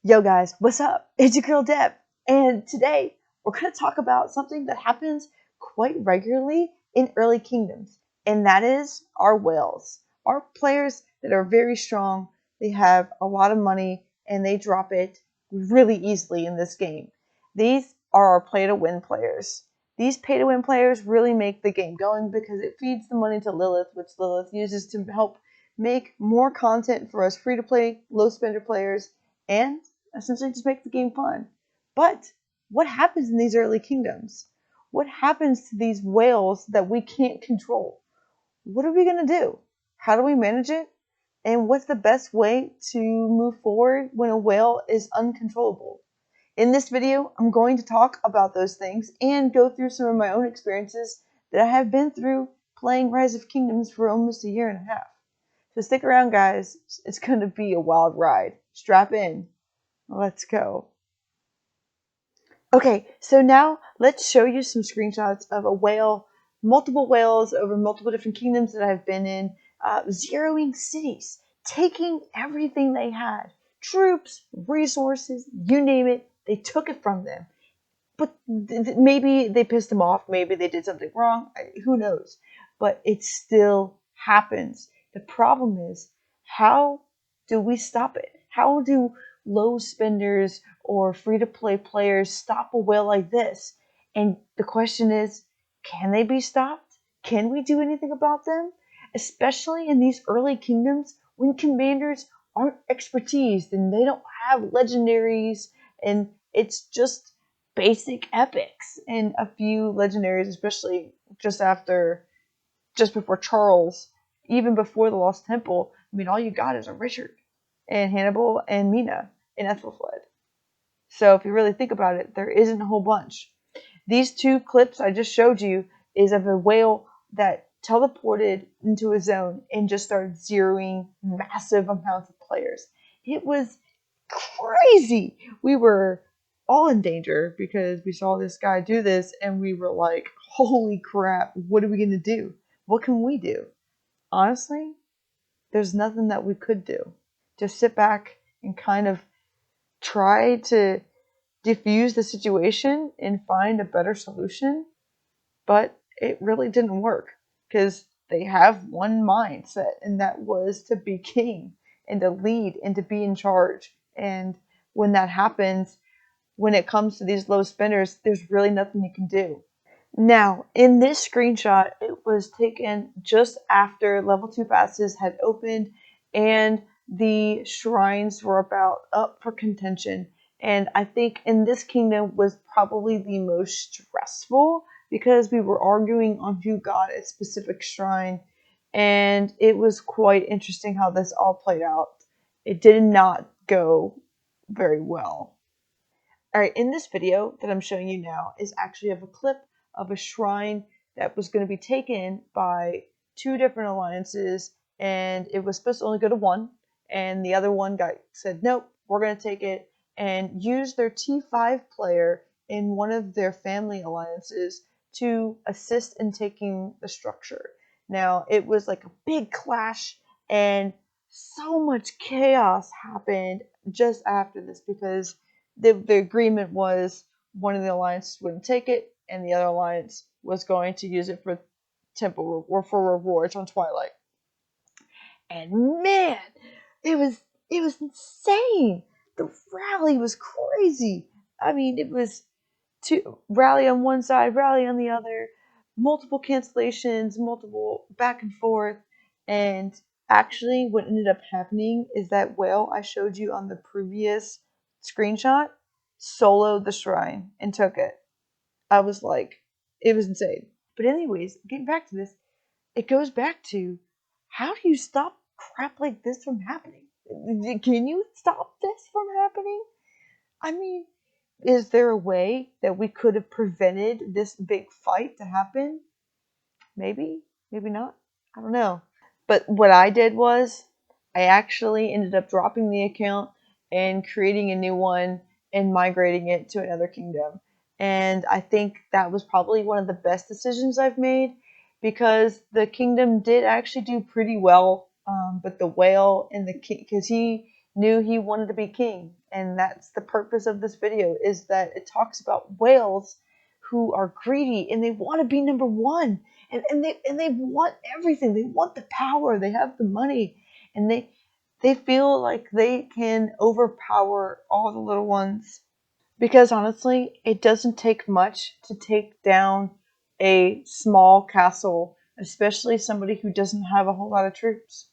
Yo guys, what's up? It's your girl Deb, and today we're going to talk about something that happens quite regularly in early kingdoms, and that is our whales. Our players that are very strong, they have a lot of money, and they drop it really easily in this game. These are our play-to-win players. These pay-to-win players really make the game going because it feeds the money to Lilith, which Lilith uses to help make more content for us free-to-play, low-spender players, and essentially just make the game fun. But what happens in these early kingdoms? What happens to these whales that we can't control? What are we going to do? How do we manage it? And what's the best way to move forward when a whale is uncontrollable? In this video, I'm going to talk about those things and go through some of my own experiences that I have been through playing Rise of Kingdoms for almost a year and a half. So stick around, guys. It's going to be a wild ride. Strap in. Let's go. Okay, so now let's show you some screenshots of a whale, multiple whales over multiple different kingdoms that I've been in, zeroing cities, taking everything they had, troops, resources, you name it, they took it from them. But maybe they pissed them off, maybe they did something wrong, who knows, but it still happens. The problem is, how do we stop it? How do low spenders or free-to-play players stop a whale like this? And the question is, can they be stopped? Can we do anything about them? Especially in these early kingdoms when commanders aren't expertise and they don't have legendaries and it's just basic epics and a few legendaries, especially just before Charles, even before the Lost Temple. I mean, all you got is a Richard and Hannibal and Mina and Ethelfled. So if you really think about it, there isn't a whole bunch. These two clips I just showed you is of a whale that teleported into a zone and just started zeroing massive amounts of players. It was crazy. We were all in danger because we saw this guy do this and we were like, holy crap, what are we going to do? What can we do? Honestly, there's nothing that we could do. Just sit back and kind of try to diffuse the situation and find a better solution. But it really didn't work because they have one mindset, and that was to be king and to lead and to be in charge. And when that happens, when it comes to these low spenders, there's really nothing you can do. Now, in this screenshot, it was taken just after level 2 passes had opened and the shrines were about up for contention. And I think in this kingdom was probably the most stressful because we were arguing on who got a specific shrine. And it was quite interesting how this all played out. It did not go very well. Alright, in this video that I'm showing you now is actually of a clip of a shrine that was going to be taken by two different alliances, and it was supposed to only go to one, and the other one said, nope, we're going to take it, and use their T5 player in one of their family alliances to assist in taking the structure. Now, it was like a big clash, and so much chaos happened just after this because the agreement was one of the alliances wouldn't take it, and the other alliance was going to use it for temple or for rewards on Twilight. And man, it was insane. The rally was crazy. I mean, it was rally on one side, rally on the other, multiple cancellations, multiple back and forth, and actually what ended up happening is that whale I showed you on the previous screenshot soloed the shrine and took it. I was like, it was insane. But anyways, getting back to this, it goes back to, how do you stop crap like this from happening? Can you stop this from happening? I mean, is there a way that we could have prevented this big fight to happen? Maybe, maybe not. I don't know. But what I did was, I actually ended up dropping the account and creating a new one and migrating it to another kingdom. And I think that was probably one of the best decisions I've made because the kingdom did actually do pretty well. But the whale and the king, because he knew he wanted to be king. And that's the purpose of this video, is that it talks about whales who are greedy and they want to be number one. And they want everything. They want the power. They have the money. And they feel like they can overpower all the little ones. Because honestly, it doesn't take much to take down a small castle, especially somebody who doesn't have a whole lot of troops.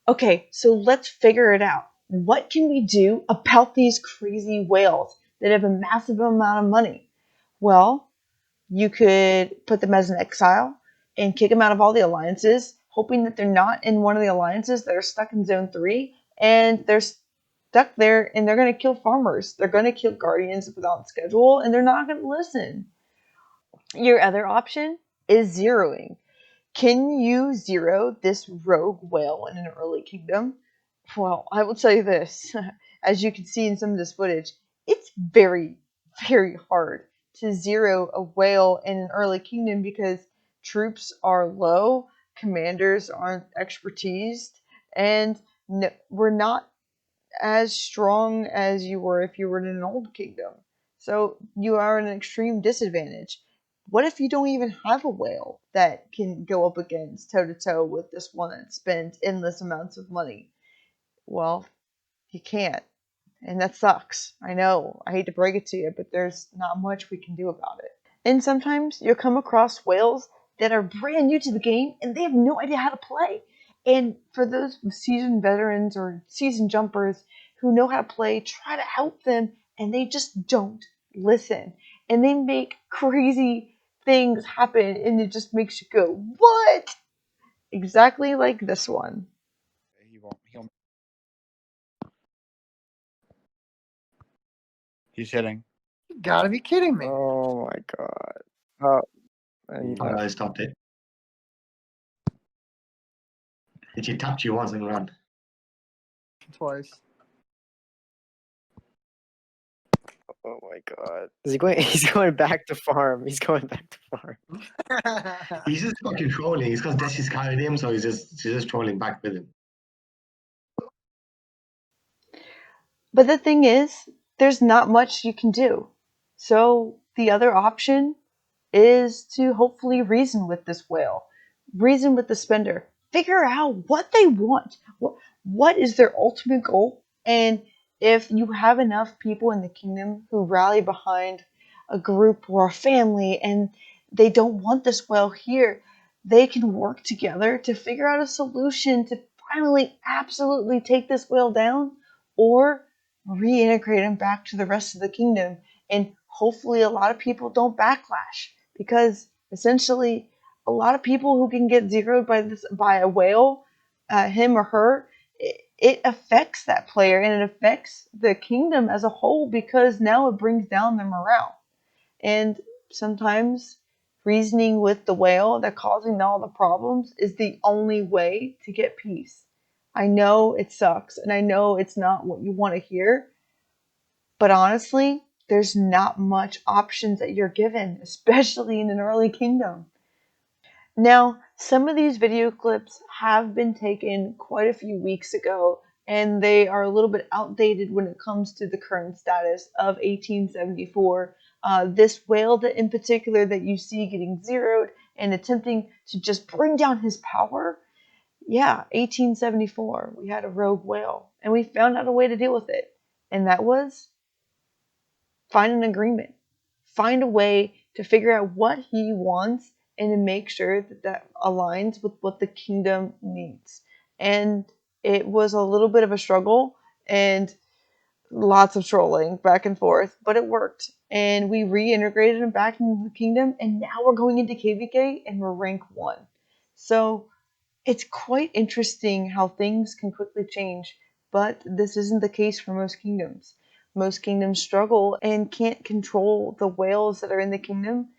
Okay, so let's figure it out. What can we do about these crazy whales that have a massive amount of money? Well, you could put them as an exile and kick them out of all the alliances, hoping that they're not in one of the alliances that are stuck in Zone 3, and they're stuck there and they're going to kill farmers. They're going to kill guardians without schedule, and they're not going to listen. Your other option is zeroing. Can you zero this rogue whale in an early kingdom? Well, I will tell you this. As you can see in some of this footage, it's very, very hard to zero a whale in an early kingdom because troops are low, commanders aren't expertised, and no, we're not as strong as you were if you were in an old kingdom. So you are at an extreme disadvantage. What if you don't even have a whale that can go up against toe to toe with this one that spends endless amounts of money? Well, you can't. And that sucks. I know. I hate to break it to you, but there's not much we can do about it. And sometimes you'll come across whales that are brand new to the game and they have no idea how to play. And for those seasoned veterans or seasoned jumpers who know how to play, try to help them, and they just don't listen. And they make crazy things happen, and it just makes you go, what? Exactly like this one. He won't. He's hitting. You gotta be kidding me. Oh my god. Oh, and Oh, I stopped it. Did you tap you once and run? Twice. oh my god. Is he going? He's going back to farm. He's going back to farm. He's just fucking trolling. It's because Desi's carried him, so he's just trolling back with him. But the thing is, there's not much you can do. So the other option is to hopefully reason with this whale, reason with the spender, figure out what they want, what is their ultimate goal, and if you have enough people in the kingdom who rally behind a group or a family and they don't want this whale here, they can work together to figure out a solution to finally absolutely take this whale down or reintegrate him back to the rest of the kingdom. And hopefully a lot of people don't backlash, because essentially a lot of people who can get zeroed by a whale, him or her, it affects that player and it affects the kingdom as a whole, because now it brings down their morale. And sometimes reasoning with the whale that causing all the problems is the only way to get peace. I know it sucks and I know it's not what you want to hear, but honestly, there's not much options that you're given, especially in an early kingdom. Now, some of these video clips have been taken quite a few weeks ago, and they are a little bit outdated when it comes to the current status of 1874. This whale that in particular that you see getting zeroed and attempting to just bring down his power, yeah, 1874, we had a rogue whale, and we found out a way to deal with it, and that was find an agreement, find a way to figure out what he wants and to make sure that that aligns with what the kingdom needs. And it was a little bit of a struggle and lots of trolling back and forth, but it worked. And we reintegrated him back into the kingdom, and now we're going into KVK and we're rank 1. So it's quite interesting how things can quickly change, but this isn't the case for most kingdoms. Most kingdoms struggle and can't control the whales that are in the kingdom.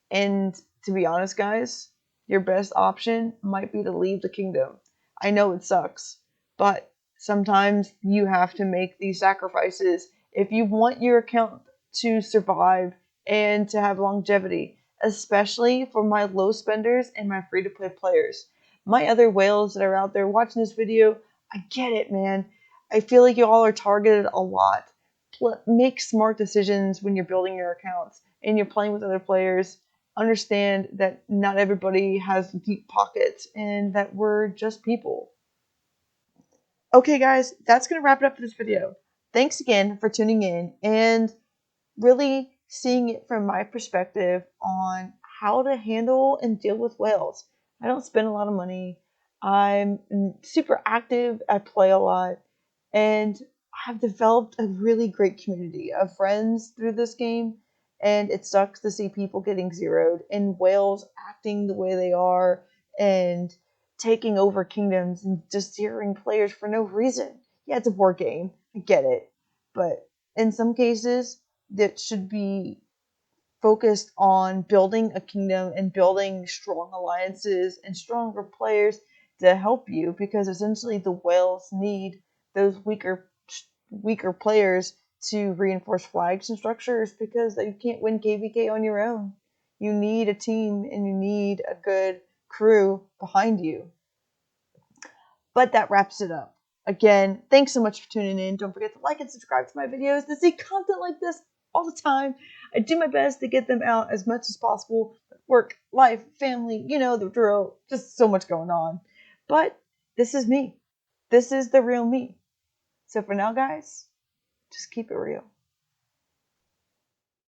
And to be honest, guys, your best option might be to leave the kingdom. I know it sucks, but sometimes you have to make these sacrifices if you want your account to survive and to have longevity, especially for my low spenders and my free-to-play players. My other whales that are out there watching this video, I get it, man. I feel like you all are targeted a lot. Make smart decisions when you're building your accounts and you're playing with other players. Understand that not everybody has deep pockets and that we're just people. Okay, guys, that's going to wrap it up for this video. Thanks again for tuning in and really seeing it from my perspective on how to handle and deal with whales. I don't spend a lot of money. I'm super active. I play a lot. And I've developed a really great community of friends through this game. And it sucks to see people getting zeroed and whales acting the way they are and taking over kingdoms and just zeroing players for no reason. Yeah, it's a war game. I get it. But in some cases, that should be focused on building a kingdom and building strong alliances and stronger players to help you, because essentially the whales need those weaker players to reinforce flags and structures, because you can't win KVK on your own. You need a team and you need a good crew behind you. But that wraps it up. Again, thanks so much for tuning in. Don't forget to like and subscribe to my videos to see content like this all the time. I do my best to get them out as much as possible. Work, life, family, you know the drill. Just so much going on. But this is me. This is the real me. So for now, guys, just keep it real.